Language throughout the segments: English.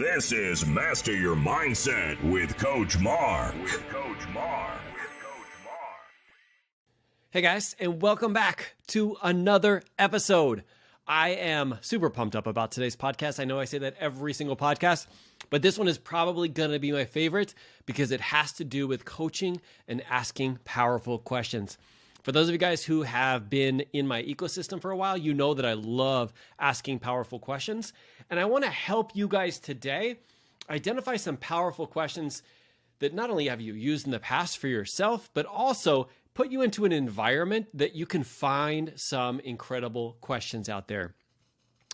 This is Master Your Mindset with Coach Mark. Hey guys, and welcome back to another episode. I am super pumped up about today's podcast. I know I say that every single podcast, but this one is probably going to be my favorite because it has to do with coaching and asking powerful questions. For those of you guys who have been in my ecosystem for a while, you know that I love asking powerful questions. And I want to help you guys today identify some powerful questions that not only have you used in the past for yourself, but also put you into an environment that you can find some incredible questions out there.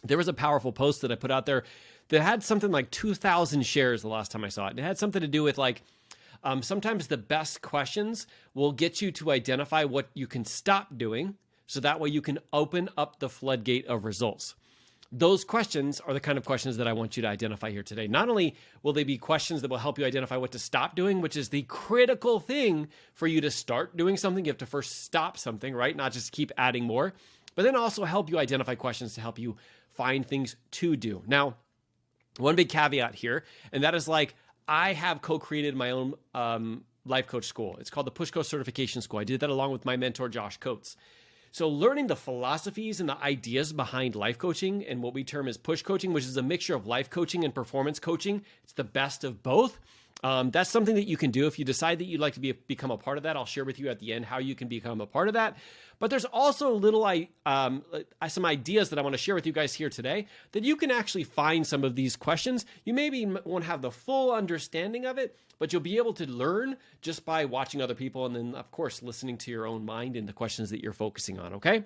There was a powerful post that I put out there that had something like 2,000 shares the last time I saw it. And it had something to do with sometimes the best questions will get you to identify what you can stop doing, so that way you can open up the floodgate of results. Those questions are the kind of questions that I want you to identify here today. Not only will they be questions that will help you identify what to stop doing, which is the critical thing for you to start doing something. You have to first stop something, right? Not just keep adding more, but then also help you identify questions to help you find things to do. Now, one big caveat here, and that is I have co-created my own life coach school. It's called the Push Coach Certification School. I did that along with my mentor, Josh Coates. So learning the philosophies and the ideas behind life coaching and what we term as push coaching, which is a mixture of life coaching and performance coaching. It's the best of both. That's something that you can do. If you decide that you'd like to become a part of that, I'll share with you at the end how you can become a part of that. But there's also some ideas that I want to share with you guys here today that you can actually find some of these questions. You maybe won't have the full understanding of it, but you'll be able to learn just by watching other people and then, of course, listening to your own mind and the questions that you're focusing on, okay?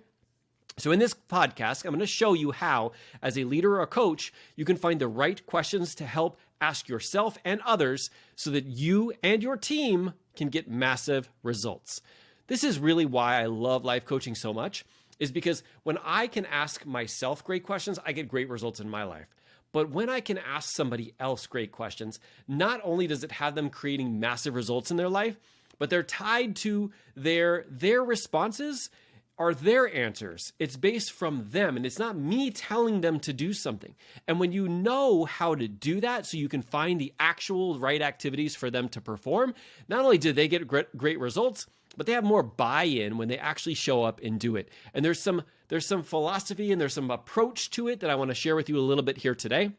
So in this podcast, I'm going to show you how, as a leader or a coach, you can find the right questions to help ask yourself and others so that you and your team can get massive results. This is really why I love life coaching so much, is because when I can ask myself great questions, I get great results in my life. But when I can ask somebody else great questions, not only does it have them creating massive results in their life, but they're tied to their responses are their answers. It's based from them, and it's not me telling them to do something. And when you know how to do that so you can find the actual right activities for them to perform, not only do they get great results, but they have more buy-in when they actually show up and do it. And there's some philosophy and there's some approach to it that I want to share with you a little bit here today.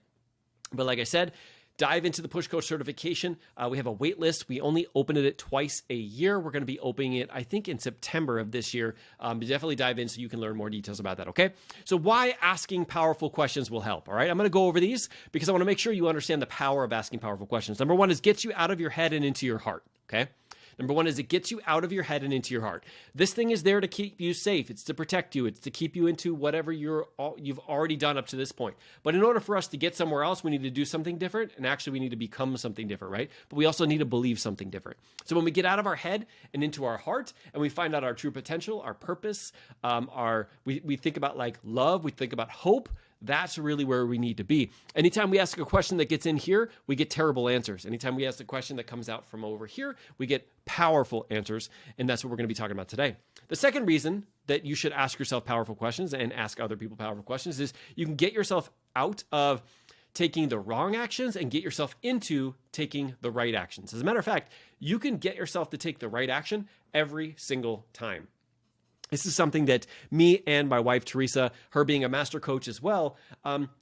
But like I said, dive into the Push Coach certification. We have a wait list. We only open it twice a year. We're going to be opening it, I think, in September of this year. Definitely dive in so you can learn more details about that, okay? So why asking powerful questions will help, all right? I'm going to go over these because I want to make sure you understand the power of asking powerful questions. Number one is get you out of your head and into your heart, okay? Number one is it gets you out of your head and into your heart. This thing is there to keep you safe. It's to protect you. It's to keep you into whatever you've already done up to this point. But in order for us to get somewhere else, we need to do something different. And actually, we need to become something different, right? But we also need to believe something different. So when we get out of our head and into our heart and we find out our true potential, our purpose, we think about love, we think about hope, that's really where we need to be. Anytime we ask a question that gets in here, we get terrible answers. Anytime we ask a question that comes out from over here, we get powerful answers. And that's what we're going to be talking about today. The second reason that you should ask yourself powerful questions and ask other people powerful questions is you can get yourself out of taking the wrong actions and get yourself into taking the right actions. As a matter of fact, you can get yourself to take the right action every single time. This is something that me and my wife, Teresa, her being a master coach as well,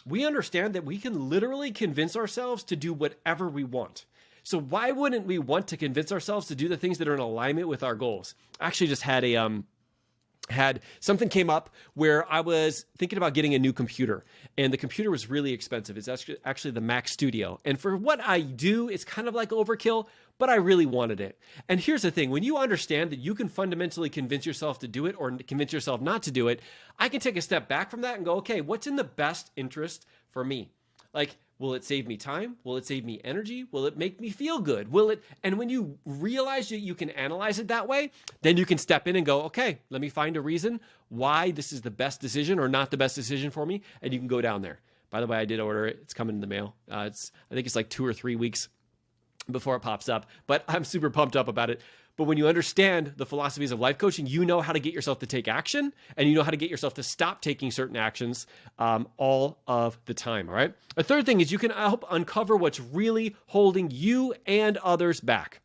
we understand that we can literally convince ourselves to do whatever we want. So why wouldn't we want to convince ourselves to do the things that are in alignment with our goals? I actually just had something came up where I was thinking about getting a new computer, and the computer was really expensive. It's actually the Mac Studio. And for what I do, it's kind of like overkill, but I really wanted it. And here's the thing. When you understand that you can fundamentally convince yourself to do it or convince yourself not to do it, I can take a step back from that and go, okay, what's in the best interest for me? Will it save me time? Will it save me energy? Will it make me feel good? And when you realize that you can analyze it that way, then you can step in and go, okay, let me find a reason why this is the best decision or not the best decision for me. And you can go down there. By the way, I did order it. It's coming in the mail. I think it's like 2 or 3 weeks. before it pops up, but I'm super pumped up about it. But when you understand the philosophies of life coaching, you know how to get yourself to take action, and you know how to get yourself to stop taking certain actions all of the time, all right? A third thing is you can help uncover what's really holding you and others back.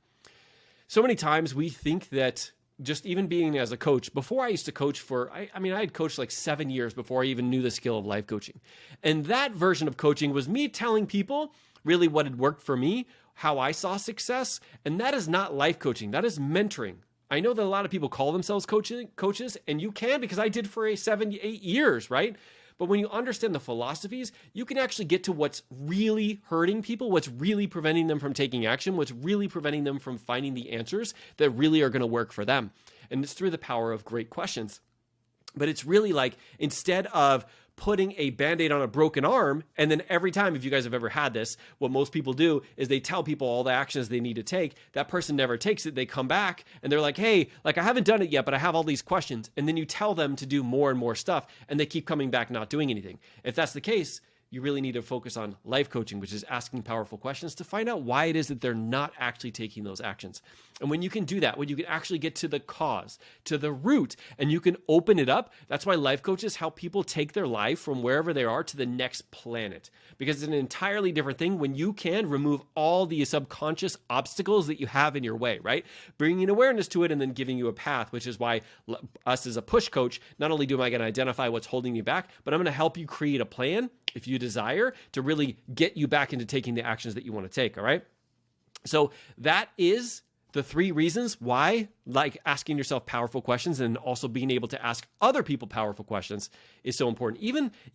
So many times we think that just even being as a coach, before I used to coach I had coached like 7 years before I even knew the skill of life coaching. And that version of coaching was me telling people really what had worked for me, how I saw success. And that is not life coaching. That is mentoring. I know that a lot of people call themselves coaches, and you can, because I did for 7, 8 years, right? But when you understand the philosophies, you can actually get to what's really hurting people, what's really preventing them from taking action, what's really preventing them from finding the answers that really are going to work for them. And it's through the power of great questions. But it's really like, instead of putting a Band-Aid on a broken arm, and then every time, if you guys have ever had this, what most people do is they tell people all the actions they need to take. That person never takes it. They come back and they're like, hey, like I haven't done it yet, but I have all these questions. And then you tell them to do more and more stuff, and they keep coming back not doing anything. If that's the case, you really need to focus on life coaching, which is asking powerful questions to find out why it is that they're not actually taking those actions. And when you can do that, when you can actually get to the cause, to the root, and you can open it up, that's why life coaches help people take their life from wherever they are to the next planet. Because it's an entirely different thing when you can remove all the subconscious obstacles that you have in your way, right? Bringing awareness to it and then giving you a path, which is why us as a push coach, not only am I going to identify what's holding you back, but I'm going to help you create a plan, if you desire, to really get you back into taking the actions that you want to take, all right? So that is the 3 reasons why, like, asking yourself powerful questions and also being able to ask other people powerful questions is so important.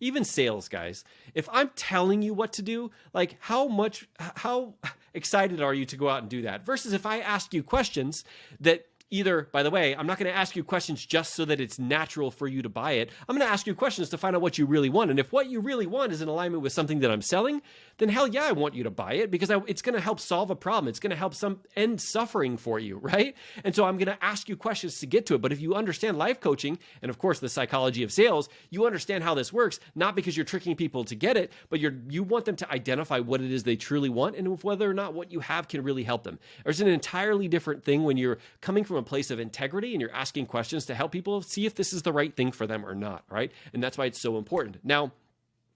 Even sales, guys. If I'm telling you what to do, like, how excited are you to go out and do that? Versus if I ask you questions that either, by the way, I'm not going to ask you questions just so that it's natural for you to buy it. I'm going to ask you questions to find out what you really want. And if what you really want is in alignment with something that I'm selling, then hell yeah, I want you to buy it, because it's going to help solve a problem. It's going to help end suffering for you, right? And so I'm going to ask you questions to get to it. But if you understand life coaching, and of course the psychology of sales, you understand how this works, not because you're tricking people to get it, but you want them to identify what it is they truly want and whether or not what you have can really help them. There's an entirely different thing when you're coming from a place of integrity and you're asking questions to help people see if this is the right thing for them or not, right? And that's why it's so important. Now,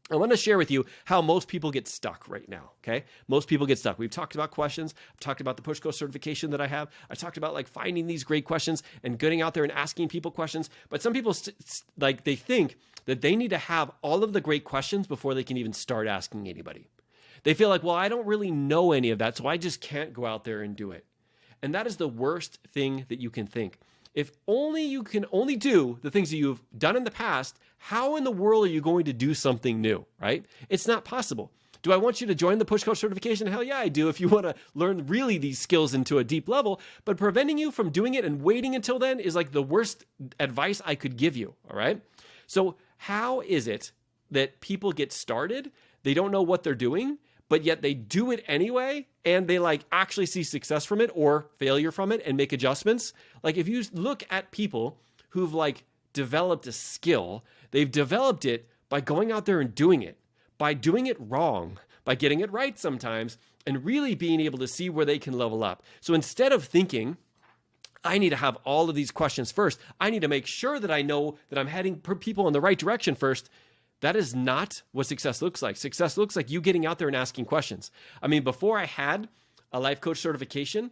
I want to share with you how most people get stuck right now, okay? Most people get stuck. We've talked about questions. I've talked about the Push Coach certification that I have. I talked about like finding these great questions and getting out there and asking people questions. But some people they think that they need to have all of the great questions before they can even start asking anybody. They feel like, well, I don't really know any of that, so I just can't go out there and do it. And that is the worst thing that you can think. If only you can only do the things that you've done in the past, how in the world are you going to do something new, right? It's not possible. Do I want you to join the Push Coach certification? Hell yeah, I do, if you want to learn really these skills into a deep level. But preventing you from doing it and waiting until then is like the worst advice I could give you, all right? So how is it that people get started, they don't know what they're doing, but yet they do it anyway, and they like actually see success from it or failure from it and make adjustments? Like, if you look at people who've like developed a skill, they've developed it by going out there and doing it, by doing it wrong, by getting it right sometimes, and really being able to see where they can level up. So instead of thinking, I need to have all of these questions first, I need to make sure that I know that I'm heading people in the right direction first, that is not what success looks like. Success looks like you getting out there and asking questions. I mean, before I had a life coach certification,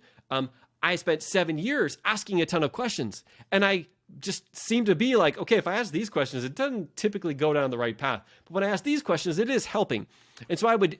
I spent 7 years asking a ton of questions. And I just seemed to be like, okay, if I ask these questions, it doesn't typically go down the right path. But when I ask these questions, it is helping. And so I would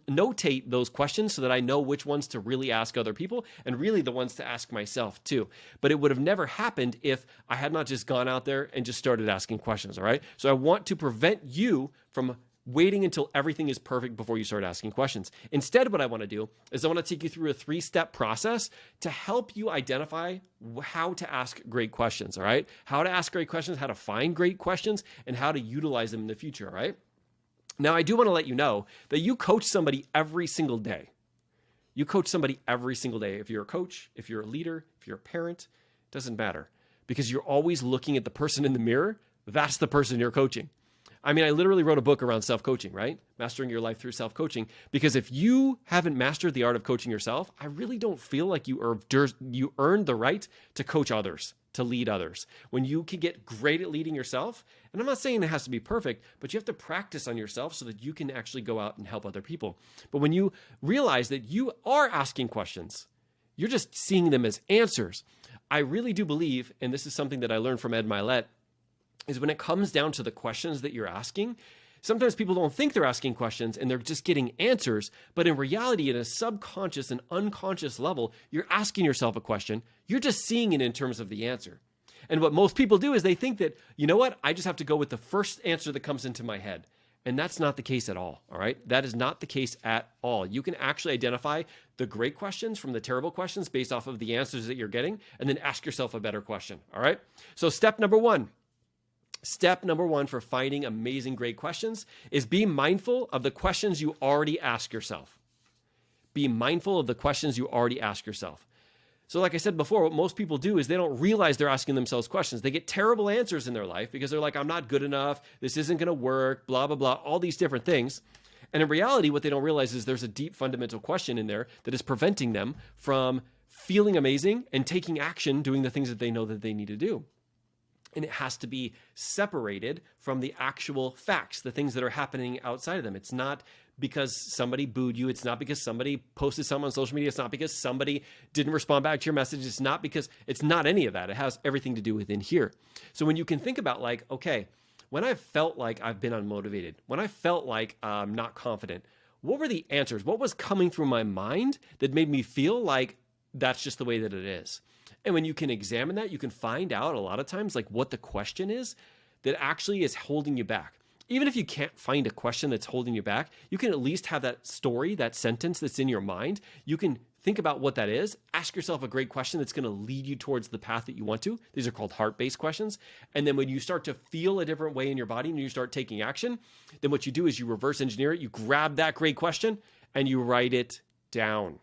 notate those questions so that I know which ones to really ask other people and really the ones to ask myself too. But it would have never happened if I had not just gone out there and just started asking questions, all right? So I want to prevent you from waiting until everything is perfect before you start asking questions. Instead, what I want to do is I want to take you through a 3-step process to help you identify how to ask great questions, all right? How to ask great questions, how to find great questions, and how to utilize them in the future, all right? Now, I do want to let you know that you coach somebody every single day. You coach somebody every single day. If you're a coach, if you're a leader, if you're a parent, it doesn't matter, because you're always looking at the person in the mirror. That's the person you're coaching. I mean, I literally wrote a book around self-coaching, right? Mastering your life through self-coaching. Because if you haven't mastered the art of coaching yourself, I really don't feel like you earned the right to coach others, to lead others. When you can get great at leading yourself, and I'm not saying it has to be perfect, but you have to practice on yourself so that you can actually go out and help other people. But when you realize that you are asking questions, you're just seeing them as answers. I really do believe, and this is something that I learned from Ed Milet, is when it comes down to the questions that you're asking, sometimes people don't think they're asking questions and they're just getting answers. But in reality, at a subconscious and unconscious level, you're asking yourself a question. You're just seeing it in terms of the answer. And what most people do is they think that, you know what, I just have to go with the first answer that comes into my head. And that's not the case at all right? That is not the case at all. You can actually identify the great questions from the terrible questions based off of the answers that you're getting, and then ask yourself a better question, all right? So step number one for finding amazing, great questions is be mindful of the questions you already ask yourself. Be mindful of the questions you already ask yourself. So like I said before, what most people do is they don't realize they're asking themselves questions. They get terrible answers in their life because they're like, I'm not good enough. This isn't going to work, blah, blah, blah, all these different things. And in reality, what they don't realize is there's a deep fundamental question in there that is preventing them from feeling amazing and taking action, doing the things that they know that they need to do. And it has to be separated from the actual facts, the things that are happening outside of them. It's not because somebody booed you. It's not because somebody posted something on social media. It's not because somebody didn't respond back to your message. It's not any of that. It has everything to do with in here. So when you can think about like, okay, when I felt like I've been unmotivated, when I felt like I'm not confident, what were the answers? What was coming through my mind that made me feel like that's just the way that it is? And when you can examine that, you can find out a lot of times like what the question is that actually is holding you back. Even if you can't find a question that's holding you back, you can at least have that story, that sentence that's in your mind. You can think about what that is. Ask yourself a great question that's going to lead you towards the path that you want to. These are called heart-based questions. And then when you start to feel a different way in your body and you start taking action, then what you do is you reverse engineer it. You grab that great question and you write it down.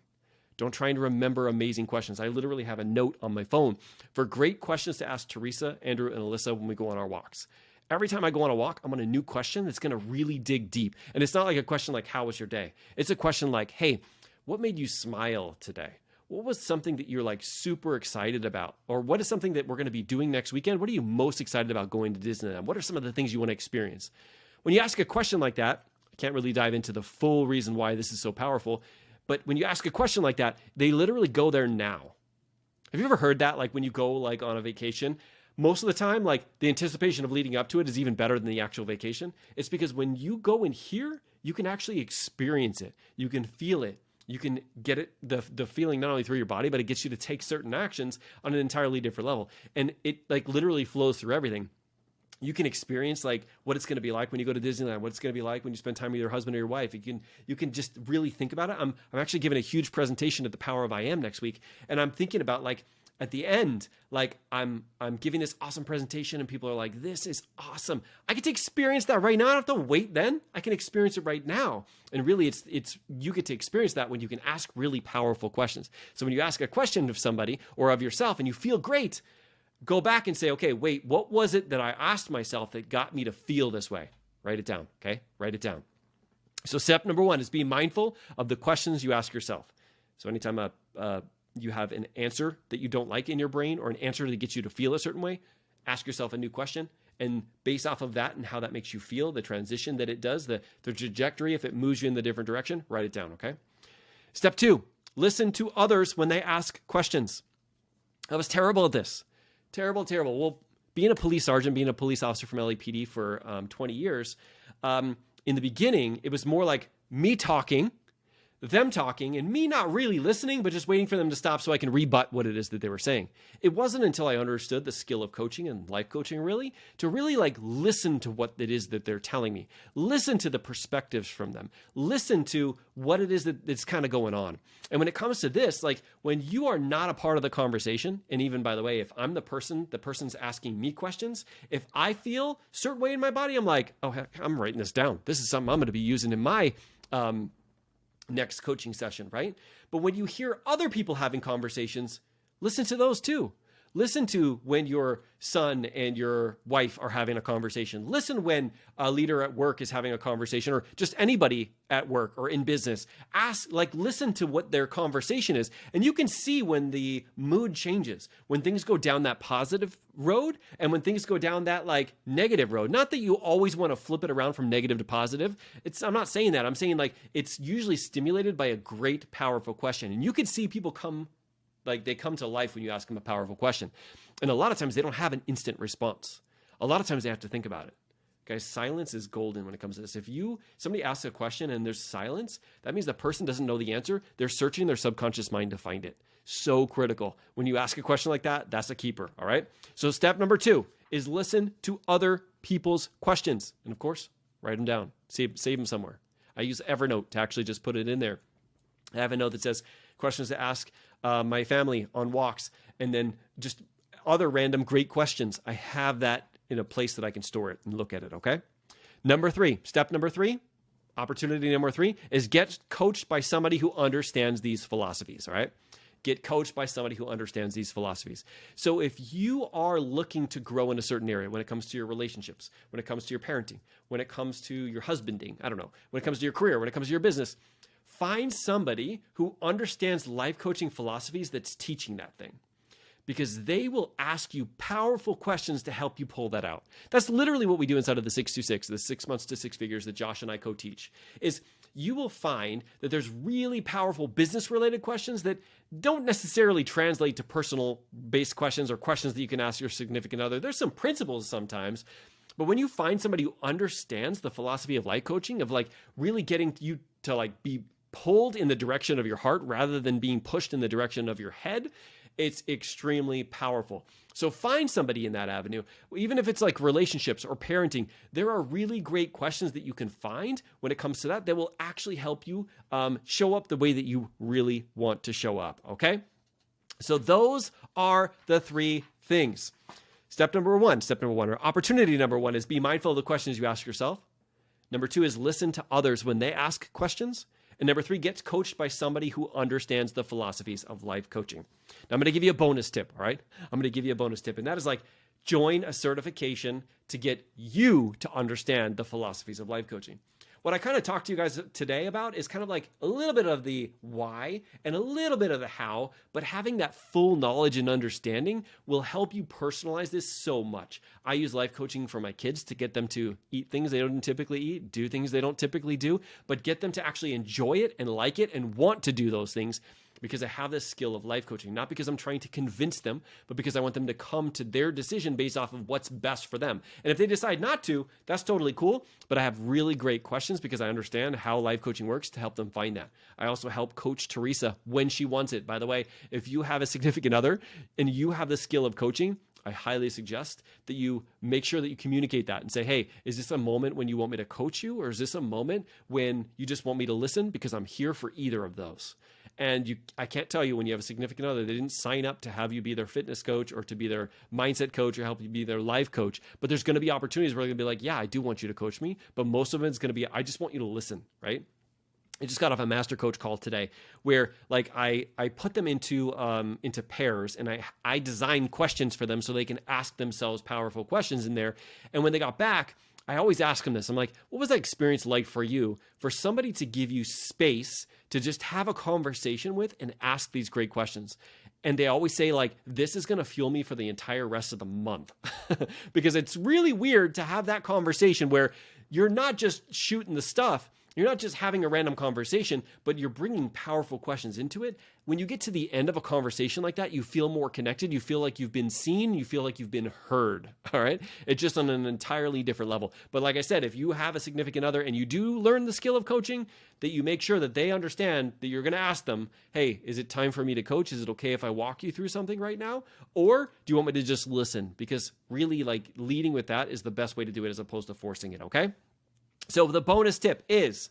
Don't try and remember amazing questions. I literally have a note on my phone for great questions to ask Teresa, Andrew, and Alyssa when we go on our walks. Every time I go on a walk, I'm on a new question that's going to really dig deep. And it's not like a question like, how was your day? It's a question like, hey, what made you smile today? What was something that you're like super excited about? Or what is something that we're going to be doing next weekend? What are you most excited about going to Disneyland? What are some of the things you want to experience? When you ask a question like that, I can't really dive into the full reason why this is so powerful, but when you ask a question like that, they literally go there now. Have you ever heard that? Like when you go like on a vacation, most of the time, like the anticipation of leading up to it is even better than the actual vacation. It's because when you go in here, you can actually experience it. You can feel it. You can get it, the feeling not only through your body, but it gets you to take certain actions on an entirely different level. And it like literally flows through everything. You can experience like what it's going to be like when you go to Disneyland, what it's going to be like when you spend time with your husband or your wife. You can just really think about it. I'm actually giving a huge presentation at the Power of I Am next week. And I'm thinking about like at the end, like I'm giving this awesome presentation and people are like, this is awesome. I get to experience that right now. I don't have to wait then. I can experience it right now. And really it's you get to experience that when you can ask really powerful questions. So when you ask a question of somebody or of yourself and you feel great, go back and say, okay, wait, what was it that I asked myself that got me to feel this way? Write it down, okay? Write it down. So step number one is be mindful of the questions you ask yourself. So anytime you have an answer that you don't like in your brain or an answer that gets you to feel a certain way, ask yourself a new question. And based off of that and how that makes you feel, the transition that it does, the trajectory, if it moves you in the different direction, write it down, okay? Step two, listen to others when they ask questions. I was terrible at this. Terrible. Well, being a police sergeant, being a police officer from LAPD for 20 years, in the beginning, it was more like me talking, them talking, and me not really listening, but just waiting for them to stop so I can rebut what it is that they were saying. It wasn't until I understood the skill of coaching and life coaching to really like listen to what it is that they're telling me, listen to the perspectives from them, listen to what it is that's kind of going on. And when it comes to this, like when you are not a part of the conversation, and even by the way, if I'm the person's asking me questions, if I feel a certain way in my body, I'm like, oh, heck, I'm writing this down. This is something I'm going to be using in my next coaching session, right? But when you hear other people having conversations, listen to those too. listen to when your son and your wife are having a conversation. Listen when a leader at work is having a conversation, or just anybody at work or in business. Listen to what their conversation is. And you can see when the mood changes, when things go down that positive road and when things go down that like negative road. Not that you always want to flip it around from negative to positive. I'm not saying that. I'm saying like it's usually stimulated by a great, powerful question. And you can see people come to life when you ask them a powerful question. And a lot of times they don't have an instant response. A lot of times they have to think about it. Guys, silence is golden when it comes to this. If somebody asks a question and there's silence, that means the person doesn't know the answer. They're searching their subconscious mind to find it. So critical. When you ask a question like that, that's a keeper, all right? So step number 2 is listen to other people's questions. And of course, write them down. Save them somewhere. I use Evernote to actually just put it in there. I have a note that says questions to ask my family on walks, and then just other random great questions. I have that in a place that I can store it and look at it, okay? Step number 3, opportunity number 3 is get coached by somebody who understands these philosophies, all right? Get coached by somebody who understands these philosophies. So if you are looking to grow in a certain area, when it comes to your relationships, when it comes to your parenting, when it comes to your husbanding, when it comes to your career, when it comes to your business, find somebody who understands life coaching philosophies that's teaching that thing, because they will ask you powerful questions to help you pull that out. That's literally what we do inside of the 626, the 6 months to 6 figures that Josh and I co-teach, is you will find that there's really powerful business-related questions that don't necessarily translate to personal-based questions or questions that you can ask your significant other. There's some principles sometimes, but when you find somebody who understands the philosophy of life coaching, of like really getting you to like be pulled in the direction of your heart rather than being pushed in the direction of your head, it's extremely powerful. So find somebody in that avenue. Even if it's like relationships or parenting, there are really great questions that you can find when it comes to that will actually help you show up the way that you really want to show up, okay? So those are the 3 things. Step number one, or opportunity number 1 is be mindful of the questions you ask yourself. Number 2 is listen to others when they ask questions. And number 3, get coached by somebody who understands the philosophies of life coaching. Now, I'm going to give you a bonus tip, all right? I'm going to give you a bonus tip, and that is like join a certification to get you to understand the philosophies of life coaching. What I kind of talked to you guys today about is kind of like a little bit of the why and a little bit of the how, but having that full knowledge and understanding will help you personalize this so much. I use life coaching for my kids to get them to eat things they don't typically eat, do things they don't typically do, but get them to actually enjoy it and like it and want to do those things, because I have this skill of life coaching, not because I'm trying to convince them, but because I want them to come to their decision based off of what's best for them. And if they decide not to, that's totally cool, but I have really great questions because I understand how life coaching works to help them find that. I also help coach Teresa when she wants it. By the way, if you have a significant other and you have the skill of coaching, I highly suggest that you make sure that you communicate that and say, hey, is this a moment when you want me to coach you? Or is this a moment when you just want me to listen? Because I'm here for either of those. And I can't tell you, when you have a significant other, they didn't sign up to have you be their fitness coach or to be their mindset coach or help you be their life coach. But there's going to be opportunities where they're going to be like, yeah, I do want you to coach me. But most of it's going to be, I just want you to listen, right? I just got off a master coach call today where like I put them into pairs, and I design questions for them so they can ask themselves powerful questions in there. And when they got back, I always ask them this. I'm like, what was that experience like for you, for somebody to give you space to just have a conversation with and ask these great questions? And they always say like, this is going to fuel me for the entire rest of the month. Because it's really weird to have that conversation where you're not just shooting the stuff. You're not just having a random conversation, but you're bringing powerful questions into it. When you get to the end of a conversation like that, you feel more connected. You feel like you've been seen. You feel like you've been heard. All right. It's just on an entirely different level. But like I said, if you have a significant other and you do learn the skill of coaching, that you make sure that they understand that you're going to ask them, hey, is it time for me to coach? Is it okay if I walk you through something right now? Or do you want me to just listen? Because really, like, leading with that is the best way to do it as opposed to forcing it. Okay. So the bonus tip is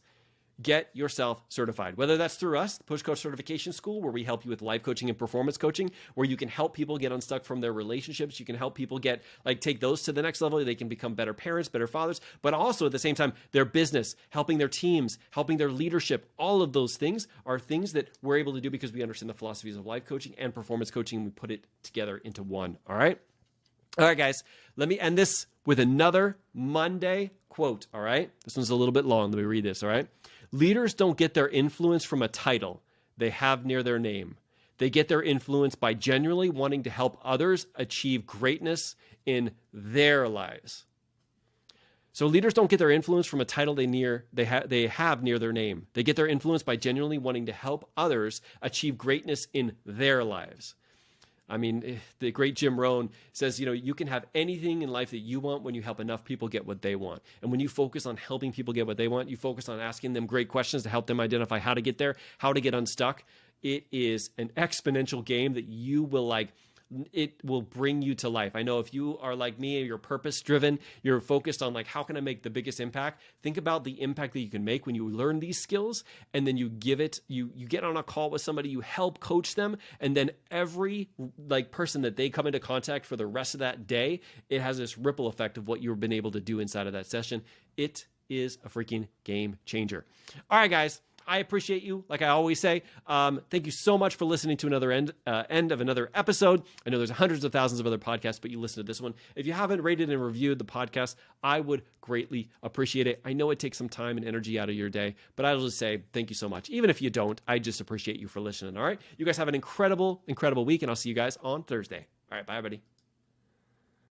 get yourself certified, whether that's through us, Push Coach Certification School, where we help you with life coaching and performance coaching, where you can help people get unstuck from their relationships. You can help people take those to the next level. They can become better parents, better fathers, but also at the same time, their business, helping their teams, helping their leadership. All of those things are things that we're able to do because we understand the philosophies of life coaching and performance coaching. And we put it together into one. All right, guys, let me end this with another Monday quote. All right, this one's a little bit long. Let me read this. All right. Leaders don't get their influence from a title they have near their name. They get their influence by genuinely wanting to help others achieve greatness in their lives. So leaders don't get their influence from a title they have near their name. They get their influence by genuinely wanting to help others achieve greatness in their lives. I mean, the great Jim Rohn says, you can have anything in life that you want when you help enough people get what they want. And when you focus on helping people get what they want, you focus on asking them great questions to help them identify how to get there, how to get unstuck. It is an exponential game that it will bring you to life. I know if you are like me, you're purpose driven, you're focused on how can I make the biggest impact? Think about the impact that you can make when you learn these skills, and then you get on a call with somebody, you help coach them, and then every person that they come into contact for the rest of that day, it has this ripple effect of what you've been able to do inside of that session. It is a freaking game changer. All right, guys. I appreciate you, like I always say. Thank you so much for listening to another end of another episode. I know there's hundreds of thousands of other podcasts, but you listen to this one. If you haven't rated and reviewed the podcast, I would greatly appreciate it. I know it takes some time and energy out of your day, but I'll just say thank you so much. Even if you don't, I just appreciate you for listening, all right? You guys have an incredible, incredible week, and I'll see you guys on Thursday. All right, bye, everybody.